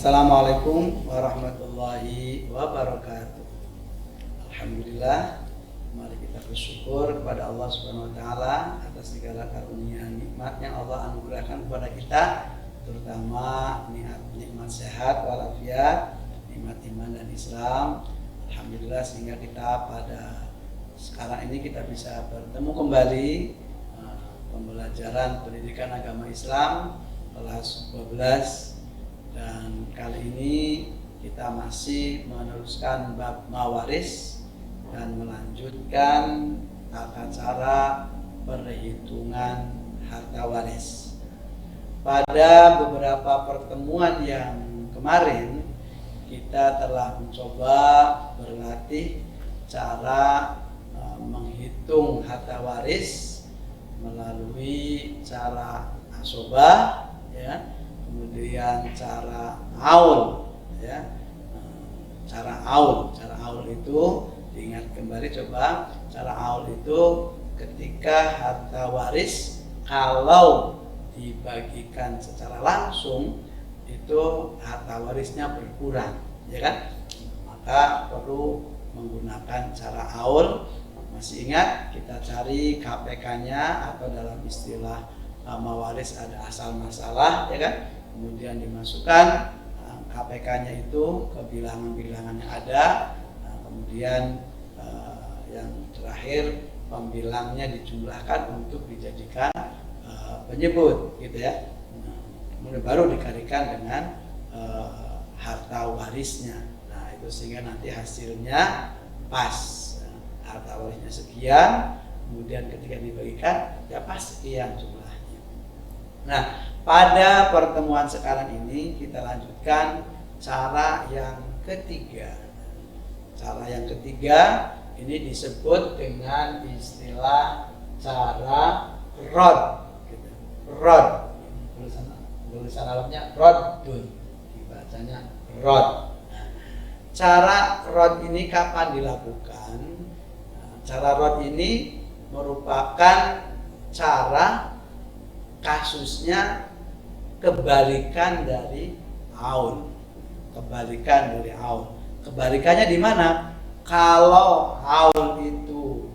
Assalamualaikum warahmatullahi wabarakatuh. Alhamdulillah, mari kita bersyukur kepada Allah Subhanahu wa taala atas segala karunia nikmat yang Allah anugerahkan kepada kita, terutama nikmat sehat walafiat, nikmat iman dan Islam. Alhamdulillah, sehingga kita pada sekarang ini kita bisa bertemu kembali pembelajaran pendidikan agama Islam kelas 12. Dan kali ini kita masih meneruskan bab mawaris dan melanjutkan tata cara perhitungan harta waris. Pada beberapa pertemuan yang kemarin kita telah mencoba berlatih cara menghitung harta waris melalui cara asobah, ya. Kemudian cara aul, ya, cara aul itu diingat kembali coba. Cara aul itu ketika harta waris kalau dibagikan secara langsung itu harta warisnya berkurang, ya kan? Maka perlu menggunakan cara aul. Masih ingat kita cari KPK-nya atau dalam istilah mawaris ada asal masalah, ya kan? Kemudian dimasukkan KPK-nya itu ke bilangan-bilangan yang ada. Kemudian yang terakhir pembilangnya dijumlahkan untuk dijadikan penyebut, gitu ya. Kemudian baru dikalikan dengan harta warisnya. Nah, itu sehingga nanti hasilnya pas. Harta warisnya sekian, kemudian ketika dibagikan ya pas sekian jumlahnya. Nah, pada pertemuan sekarang ini kita lanjutkan cara yang ketiga. Cara yang ketiga ini disebut dengan istilah cara rod. Rod, tulisan Arabnya rodun, dibacanya rod. Cara rod ini kapan dilakukan? Cara rod ini merupakan cara kasusnya kebalikan dari aul. Kebalikannya di mana? Kalau aul itu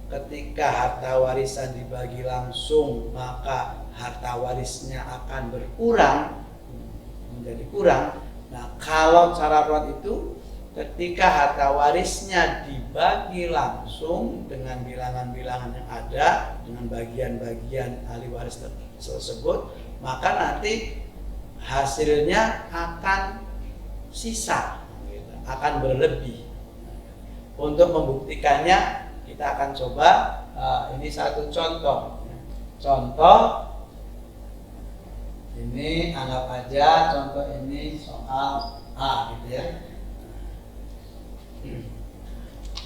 ketika harta warisan dibagi langsung, maka harta warisnya akan berkurang, menjadi kurang. Nah, kalau cara rod itu ketika harta warisnya dibagi langsung dengan bilangan-bilangan yang ada, dengan bagian-bagian ahli waris tersebut, maka nanti hasilnya akan sisa, akan berlebih. Untuk membuktikannya kita akan coba ini satu contoh. Contoh ini anggap aja contoh ini soal A, gitu ya.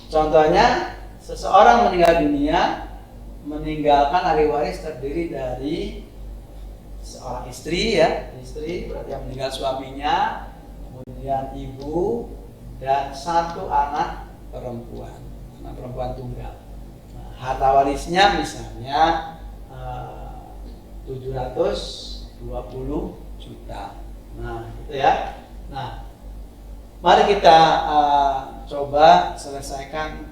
Contohnya, seseorang meninggal dunia, meninggalkan ahli waris terdiri dari seorang istri, ya, istri berarti yang meninggal suaminya, kemudian ibu dan satu anak perempuan tunggal. Nah, harta warisnya misalnya 720 juta. Nah, gitu ya. Nah, mari kita coba selesaikan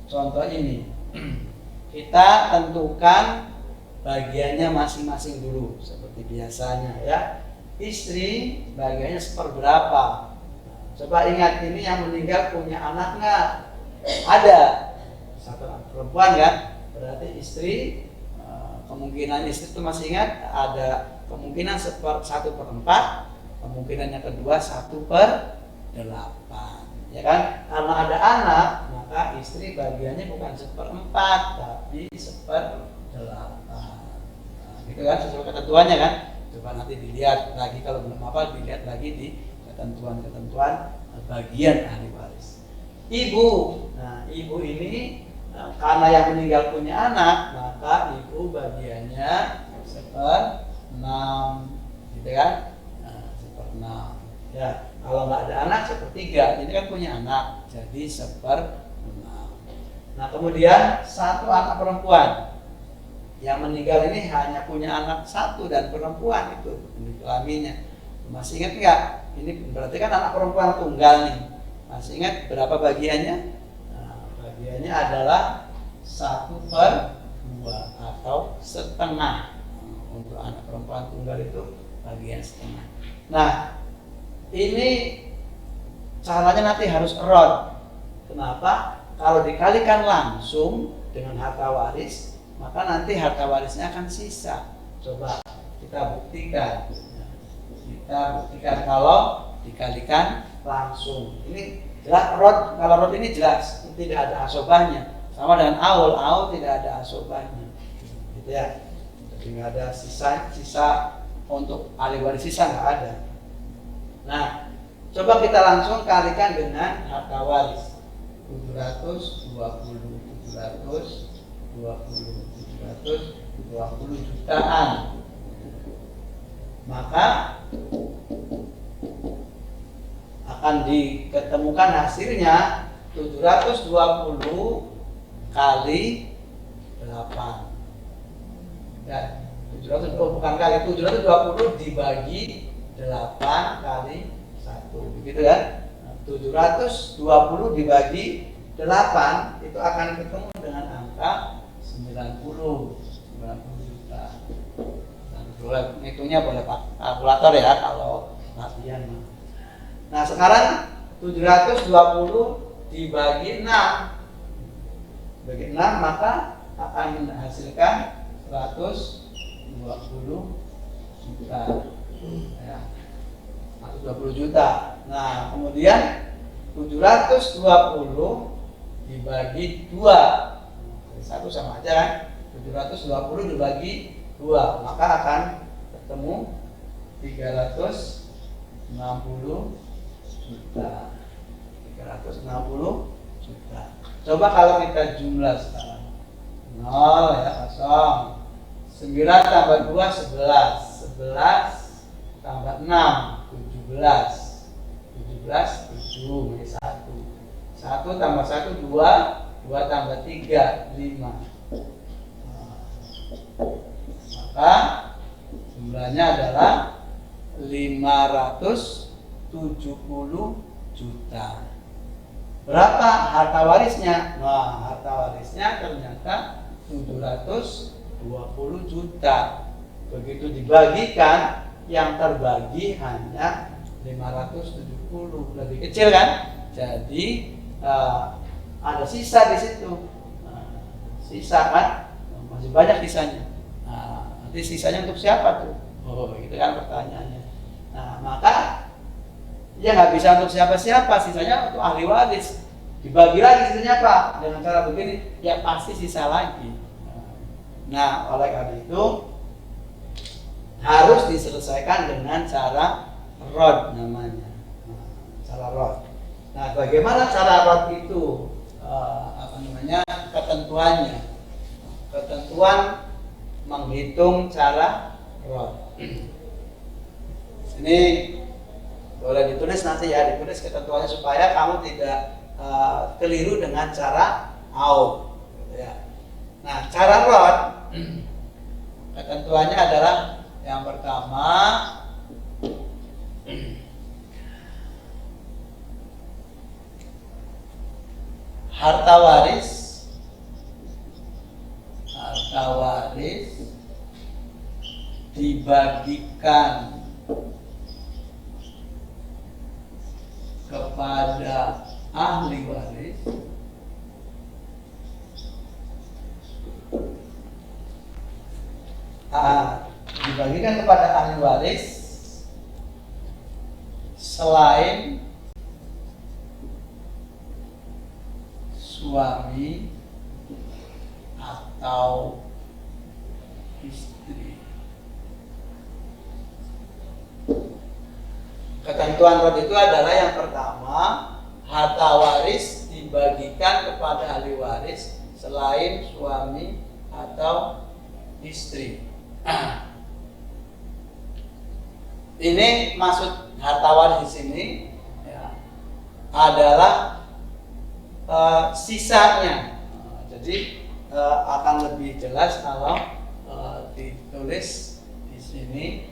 contoh ini. Kita tentukan bagiannya masing-masing dulu seperti biasanya, ya. Istri bagiannya seperberapa? Coba ingat, ini yang meninggal punya anak nggak? Ada. Satu anak perempuan kan? Berarti istri kemungkinan istri itu masih ingat ada kemungkinan 1/4. Kemungkinan yang kedua 1/8, ya kan? Karena ada anak, maka istri bagiannya bukan 1/4 tapi 1/8. Nah, gitu kan, sesuai ketentuannya kan? Coba nanti dilihat lagi, kalau belum hafal dilihat lagi di ketentuan bagian ahli waris. Ibu, nah ibu ini karena yang meninggal punya anak, maka ibu bagiannya 1/6, gitu kan? 1/6. Ya, kalau nggak ada anak 1/3, ini kan punya anak, jadi 1/6. Nah, kemudian satu anak perempuan. Yang meninggal ini hanya punya anak satu dan perempuan, itu kelaminnya. Masih ingat nggak? Ini berarti kan anak perempuan tunggal nih. Masih ingat berapa bagiannya? Nah, bagiannya adalah 1/2 atau setengah. Untuk anak perempuan tunggal itu bagian setengah. Nah, ini caranya nanti harus rod. Kenapa? Kalau dikalikan langsung dengan harta waris, maka nanti harta warisnya akan sisa. Coba kita buktikan. Kita buktikan kalau dikalikan langsung. Ini jelas rod. Kalau rod ini jelas tidak ada asobahnya. Sama dengan aul tidak ada asobahnya. Gitu ya. Jadi nggak ada sisa untuk ahli waris, sisa nggak ada. Nah, coba kita langsung kalikan dengan harta waris. 720 jutaan. Maka akan diketemukan hasilnya 720 kali 8. Ya, 720 bukan kali, 720 dibagi 8 kali 1, begitu kan? 720 dibagi 8 itu akan ketemu dengan angka 90 juta. Hitungnya boleh pakai kalkulator ya kalau latihan. Nah, sekarang 720 dibagi 6. Bagi 6 maka akan menghasilkan 120 juta. Ya. 120 juta. Nah, kemudian 720 dibagi 2. Satu sama aja kan? 720 dibagi 2, maka akan ketemu 360 juta. 360 juta. Coba kalau kita jumlah sekarang. 0 ya, kosong. 9 tambah 2 11. 11 tambah 6 17. 17 7 menjadi 1. 1 tambah 1 2. 2 tambah 3 5. Maka jumlahnya adalah 570 juta. Berapa harta warisnya? Nah, harta warisnya ternyata 720 juta. Begitu dibagikan, yang terbagi hanya 570, lebih kecil kan? Jadi ada sisa di situ. Sisa kan? Masih banyak sisanya. Nanti sisanya untuk siapa tuh? Oh, itu kan pertanyaannya. Nah, maka dia nggak bisa untuk siapa-siapa, sisanya untuk ahli waris. Dibagi lagi sisanya apa? Dengan cara begini, ya pasti sisa lagi. Nah, oleh karena itu harus diselesaikan dengan cara rod namanya. Cara rod. Nah, bagaimana cara rod itu? Ketentuannya. Ketentuan menghitung cara rod. Ini boleh ditulis nanti ya, ditulis ketentuannya supaya kamu tidak keliru dengan cara au, gitu ya. Nah, cara rod ketentuannya adalah yang pertama harta waris dibagikan kepada ahli waris dibagikan kepada ahli waris selain suami atau istri. Ketentuan rod itu adalah yang pertama, harta waris dibagikan kepada ahli waris selain suami atau istri. Ini maksud harta waris di sini ya, adalah sisanya. Jadi akan lebih jelas kalau ditulis di sini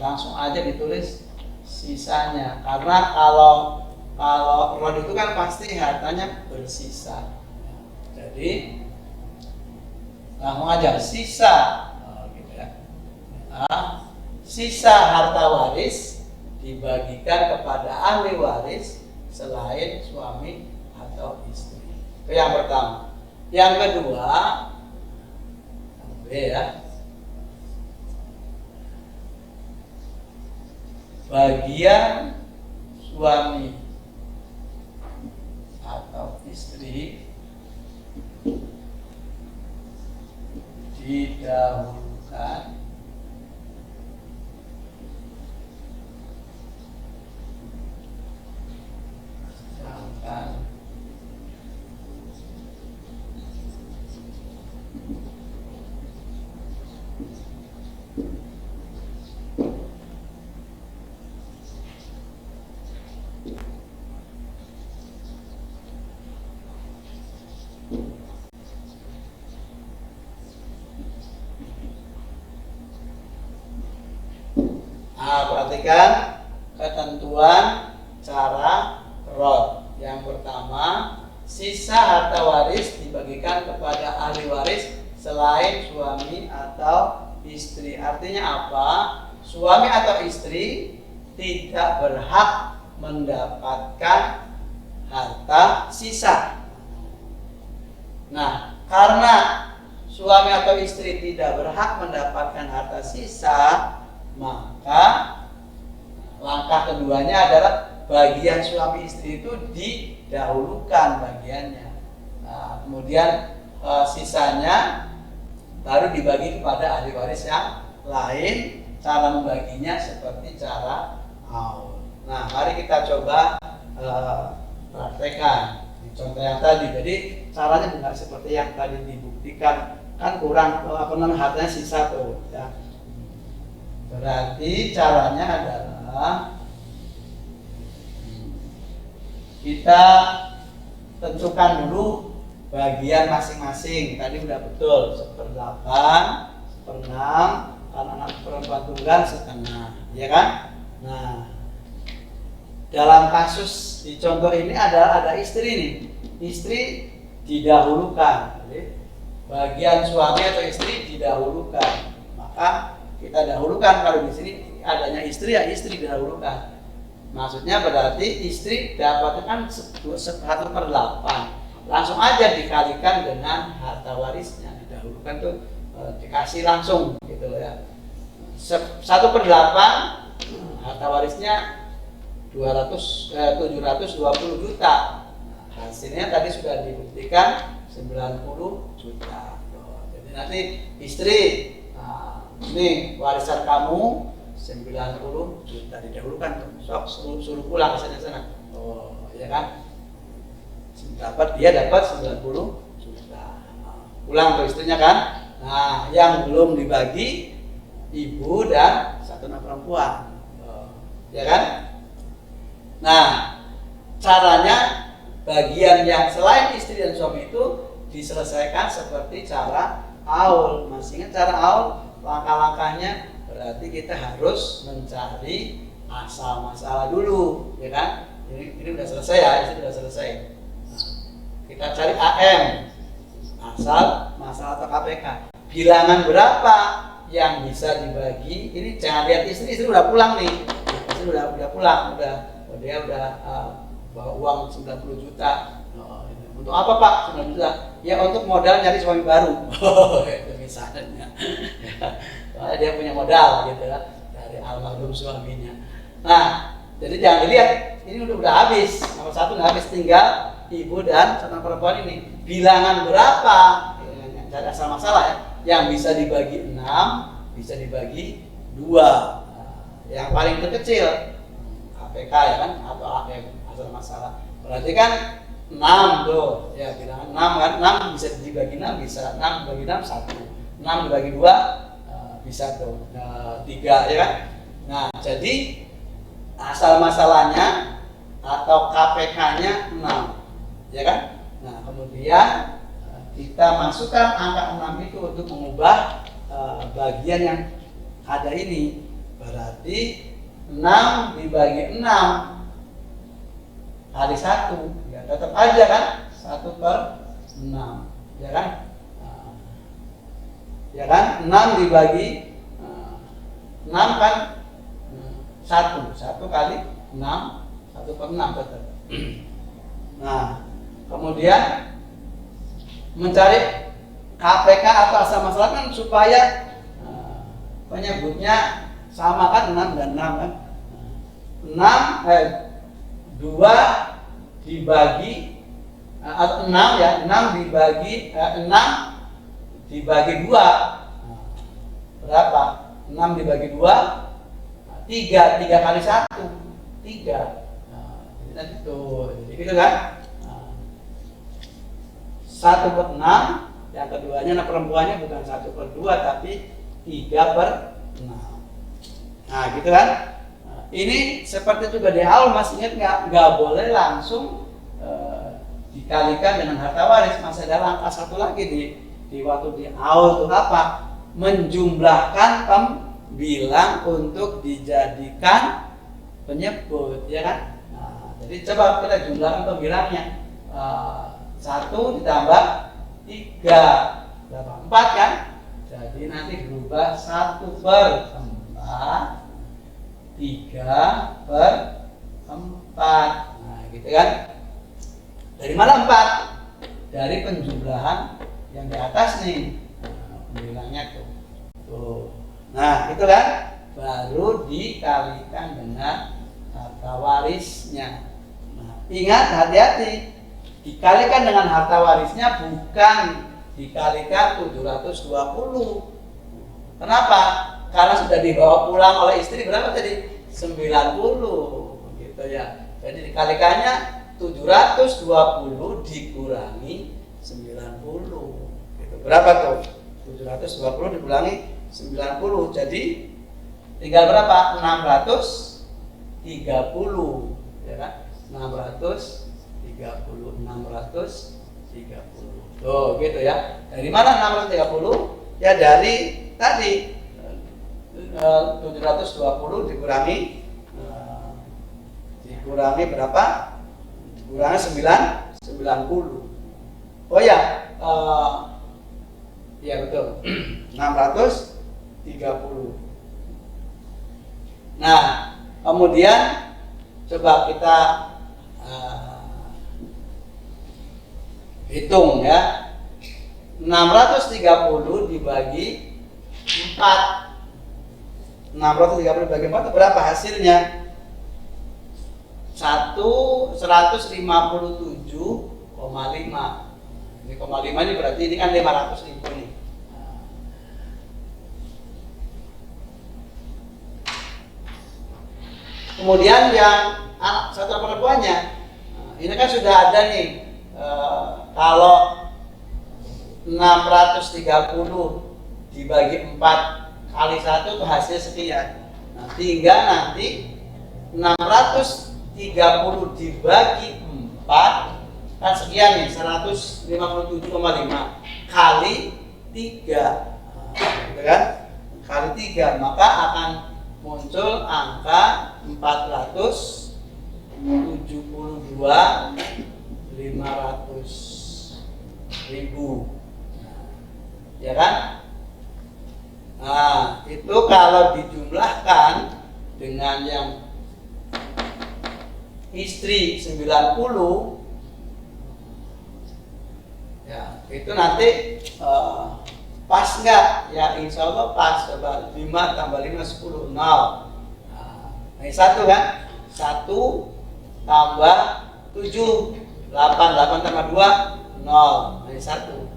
langsung aja ditulis sisanya, karena kalau rod itu kan pasti hartanya bersisa. Jadi langsung aja sisa, gitu ya. Sisa harta waris dibagikan kepada ahli waris selain suami atau istri. Itu yang pertama. Yang kedua, B ya. Bagian suami atau istri didahulukan sedangkan perhatikan ketentuan cara rod. Yang pertama, sisa harta waris dibagikan kepada ahli waris selain suami atau istri. Artinya apa? Suami atau istri tidak berhak mendapatkan harta sisa. Nah, karena suami atau istri tidak berhak mendapatkan harta sisa, maka langkah keduanya adalah bagian suami istri itu didahulukan bagiannya. Nah, kemudian sisanya baru dibagi kepada ahli waris yang lain. Cara membaginya seperti cara aul. Nah, mari kita coba praktekkan di contoh yang tadi. Jadi caranya bukan seperti yang tadi dibuktikan, kan kurang hartanya sisa tuh ya. Berarti caranya adalah kita tentukan dulu bagian masing-masing. Tadi udah betul, 1/8, 1/6, karena anak perempuan tunggal setengah, ya kan? Nah, dalam kasus di contoh ini ada istri nih. Istri didahulukan. Jadi, bagian suami atau istri didahulukan. Maka kita dahulukan, kalau di sini adanya istri ya istri didahulukan. Maksudnya berarti istri dapatkan 1/8. Langsung aja dikalikan dengan harta warisnya. Didahulukan tuh dikasih langsung gitu loh ya. 1/8 harta warisnya 720 juta. Hasilnya tadi sudah dibuktikan 90 juta. Jadi nanti istri, ini warisan kamu 90 juta, didahulukan tuh. Sok suruh pulang ke sana. Oh, ya kan? Dia dapat 90 juta. Pulang tuh istrinya kan? Nah, yang belum dibagi ibu dan satu anak perempuan. Ya kan? Nah, caranya bagian yang selain istri dan suami itu diselesaikan seperti cara aul. Masih ingat cara aul? Langkah-langkahnya berarti kita harus mencari asal masalah dulu, ya kan? Ini udah selesai ya, ini sudah selesai. Nah, kita cari AM, asal masalah atau KPK. Bilangan berapa yang bisa dibagi? Ini jangan lihat istri udah pulang nih. Istri udah pulang, dia udah bawa uang 90 juta. Untuk apa Pak 90 juta? Ya untuk modal nyari suami baru. Itu misalnya. Soalnya dia punya modal gitu ya dari almarhum suaminya. Nah, jadi jangan dilihat ini udah habis. Nomor 1 udah habis, tinggal ibu dan satu perempuan ini. Bilangan berapa? Cari asal masalah ya. Yang bisa dibagi 6, bisa dibagi 2. Yang paling terkecil KPK ya kan, atau AM asal masalah. Berarti kan 6 tuh. Ya, bilangan 6 kan. 6 bisa dibagi 6, bisa 6 dibagi 6 1. 6 dibagi 2 bisa tuh 3 ya kan. Nah, jadi asal masalahnya atau KPK-nya 6. Ya kan? Nah, kemudian kita masukkan angka 6 itu untuk mengubah bagian yang ada ini. Berarti 6 dibagi 6 kali 1, ya tetap aja kan 1/6, ya kan? Ya kan, 6 dibagi 6 kan 1 kali 6, 1/6 tetap. Nah, kemudian mencari KPK atau asal masalah kan supaya penyebutnya sama kan, 6 dan 6 kan. 2 dibagi atau 6 ya, 6 dibagi 2 berapa? 6 dibagi 2 3 kali 1 3. Jadi gitu kan. 1/6, yang keduanya anak perempuannya bukan 1/2 tapi 3/6. Nah gitu kan. Ini seperti juga di awal, masih ingat nggak boleh langsung dikalikan dengan harta waris. Masih ada langkah satu lagi di waktu di awal itu apa? Menjumlahkan pembilang untuk dijadikan penyebut, ya kan? Nah, jadi coba kita jumlahkan pembilangnya. 1 ditambah 3 berapa? 4 kan? Jadi nanti berubah 1/4, 3/4. Nah gitu kan. Dari mana 4? Dari penjumlahan yang di atas nih. Pembilangnya tuh. Nah itu kan, baru dikalikan dengan harta warisnya. Nah, ingat, hati-hati, dikalikan dengan harta warisnya bukan dikalikan 720. Kenapa? Karena sudah dibawa pulang oleh istri berapa tadi? 90 gitu ya. Jadi dikalikannya 720 dikurangi 90. Gitu. Berapa tuh? 720 dikurangi 90. Jadi tinggal berapa? 630, ya kan? 630. Tuh, gitu ya. Dari mana 630? Ya dari tadi 720 dikurangi berapa? Dikurangi 90. Oh ya, ya betul. 630. Nah, kemudian coba kita hitung ya. 630 dibagi 4. 630 dibagi 4 itu berapa hasilnya? 157,5. Ini 0,5 ini berarti ini kan 500.000 nih. Kemudian yang satu perempuannya, ini kan sudah ada nih. Kalau 630 dibagi 4 kali 1 itu hasil sekian. Nah, tinggal nanti 630 dibagi 4 kan sekian nih, 157,5 kali 3. Gitu kan? Kali 3, maka akan muncul angka 472.500.000. Ya kan? Nah, itu kalau dijumlahkan dengan yang istri 90, ya itu nanti pas nggak? Ya insya Allah pas. Coba 5 tambah 5 10, 0. Nah, ini 1 kan? 1 tambah 7, 8 tambah 2, 0. Ini 1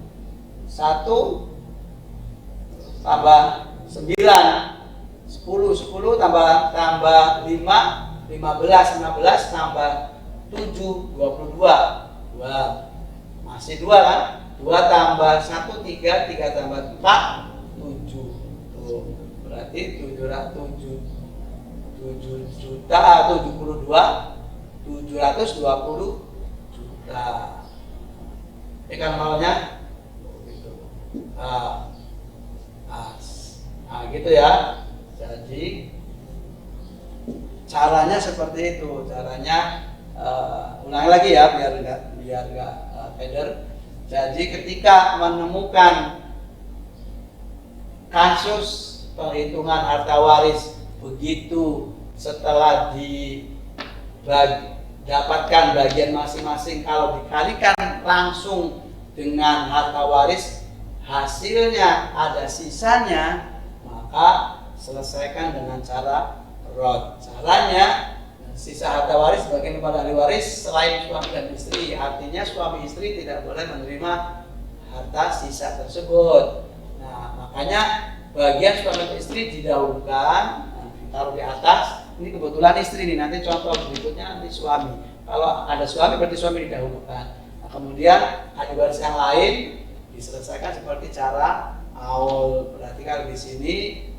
tambah 9, 10 tambah 5, 15 tambah 7, 22. Masih 2 kan? 2 tambah 1, 3 tambah 4, 7. Tuh, berarti 720 juta. Ini kan nolnya gitu. Nah, gitu ya. Jadi caranya seperti itu. Caranya ulangi lagi ya biar nggak keder. Jadi ketika menemukan kasus perhitungan harta waris begitu setelah dapatkan bagian masing-masing, kalau dikalikan langsung dengan harta waris hasilnya ada sisanya, maka selesaikan dengan cara rod. Caranya sisa harta waris bagian kepada ahli waris selain suami dan istri. Artinya suami istri tidak boleh menerima harta sisa tersebut. Nah, makanya bagian suami dan istri didahulukan, ditaruh di atas. Ini kebetulan istri nih, nanti contoh berikutnya nanti suami. Kalau ada suami berarti suami didahulukan. Nah, kemudian ahli waris yang lain diselesaikan seperti cara aul. Berarti kalau di sini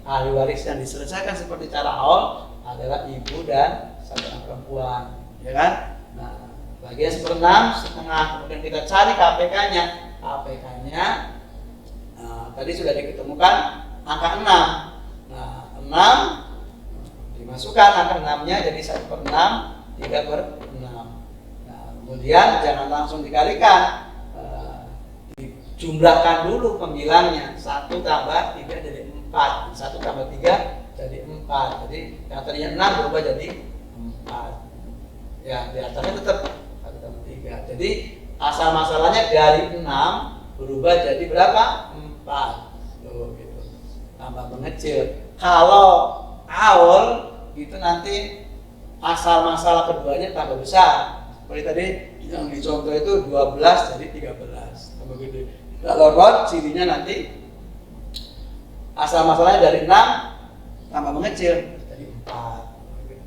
ahli waris yang diselesaikan seperti cara aul adalah ibu dan satu anak perempuan, ya kan? Nah, bagian 1/6 setengah, kemudian kita cari KPK-nya. KPK-nya tadi sudah diketemukan angka 6. Nah, 6 dimasukkan angka 6-nya jadi 1/6, 3/6. Nah, kemudian jangan langsung dikalikan, dijumlahkan dulu pembilangnya. 1 tambah 3 jadi 4, 1 tambah 3 jadi 4. Jadi yang tadinya 6 berubah jadi 4. Ya, di atasnya tetap 1 tambah 3. Jadi asal masalahnya dari 6 berubah jadi berapa? 4. Tuh, gitu. Tambah mengecil. Kalau awal itu nanti asal masalah keduanya tambah besar. Seperti tadi yang dicontoh itu 12 jadi 13. Tambah gede. Kalau rod cirinya nanti asal masalahnya dari 6 tambah mengecil jadi 4.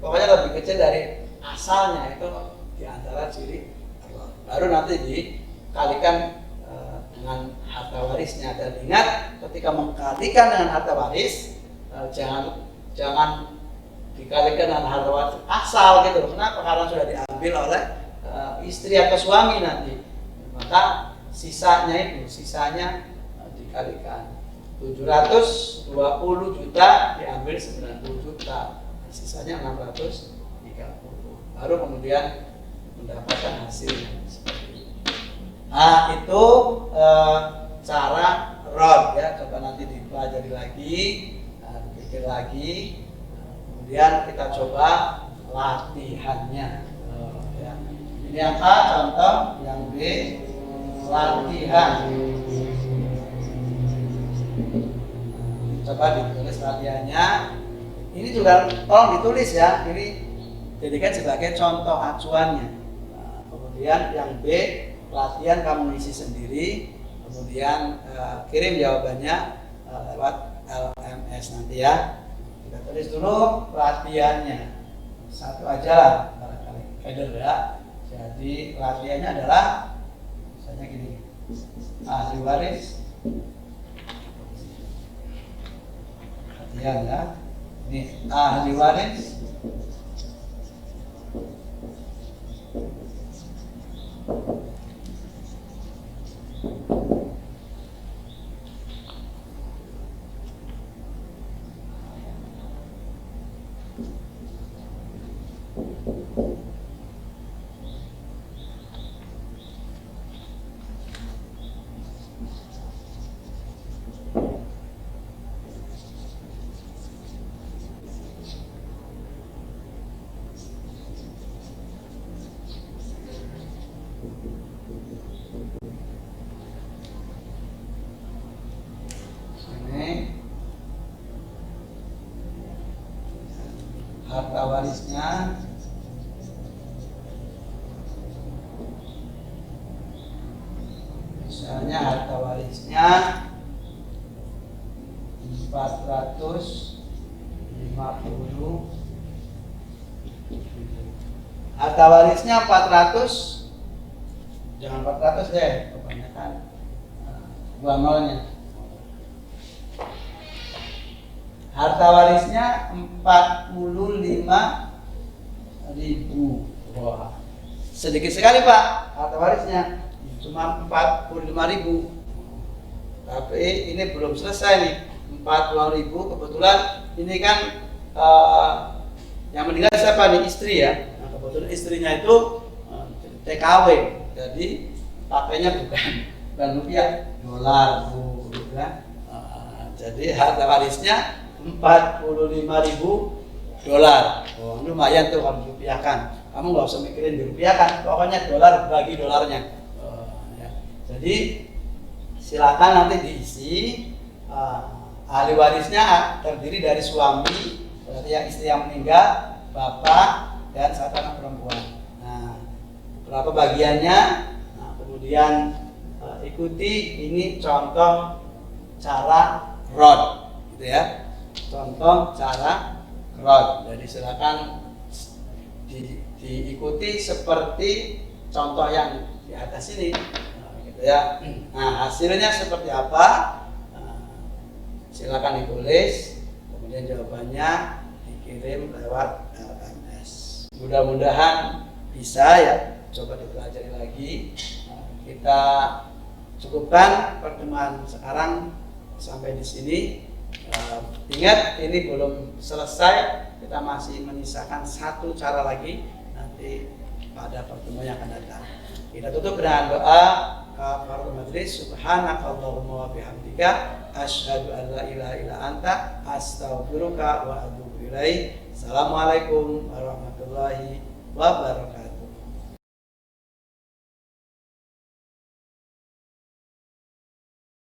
Pokoknya lebih kecil dari asalnya, itu diantara ciri. Baru nanti dikalikan dengan harta warisnya. Dan ingat, ketika mengkalikan dengan harta waris, jangan dikalikan dengan harta waris asal gitu. Kenapa? Karena sudah diambil oleh istri atau suami nanti. Maka sisanya dikalikan. 720 juta diambil 90 juta, sisanya 630. Baru kemudian mendapatkan hasilnya seperti ini. Nah, itu cara rod ya. Coba nanti dipelajari lagi, dipikir lagi. Kemudian kita coba latihannya. Ya. Ini yang A contoh, yang B latihan. Coba ditulis latihannya. Ini juga tolong ditulis ya. Ini jadikan sebagai contoh acuannya. Nah, kemudian yang B latihan kamu isi sendiri. Kemudian kirim jawabannya lewat LMS nanti ya. Kita tulis dulu latihannya. Satu aja lah barangkali header ya. Jadi latihannya adalah misalnya gini. Ahli waris ya, ini ahli waris harta warisnya misalnya harta warisnya 450. Harta warisnya 400, jangan 400 deh, kebanyakan buang nolnya. Harta warisnya 45.000. Wah, sedikit sekali Pak harta warisnya, cuma 45.000. Tapi ini belum selesai nih, 45.000. Kebetulan ini kan Yang meninggal siapa nih? Istri ya. Nah, kebetulan istrinya itu TKW, jadi pakainya bukan rupiah, dolar bu, gitu kan. Jadi harta warisnya 45.000 dolar. Oh, lumayan tuh kalau dirupiahkan. Kamu nggak usah mikirin dirupiahkan, pokoknya dolar bagi dolarnya. Ya. Jadi silakan nanti diisi. Ahli warisnya terdiri dari suami, berarti yang istri yang meninggal, bapak, dan satu anak perempuan. Nah, berapa bagiannya? Nah, kemudian ikuti ini contoh cara rod, gitu ya. Contoh cara rod. Jadi silakan diikuti seperti contoh yang di atas ini, gitu ya. Nah, hasilnya seperti apa? Silakan ditulis, kemudian jawabannya dikirim lewat SMS. Mudah-mudahan bisa ya, coba dipelajari lagi. Kita cukupkan pertemuan sekarang sampai di sini. Ingat, ini belum selesai, kita masih menyisakan satu cara lagi nanti pada pertemuan yang akan datang. Kita tutup dengan doa kafaratul majlis. Subhanakallahumma wa bihamdika asyhadu an la ilaha illa anta astaghfiruka wa atubu ilaik. Assalamualaikum warahmatullahi wabarakatuh.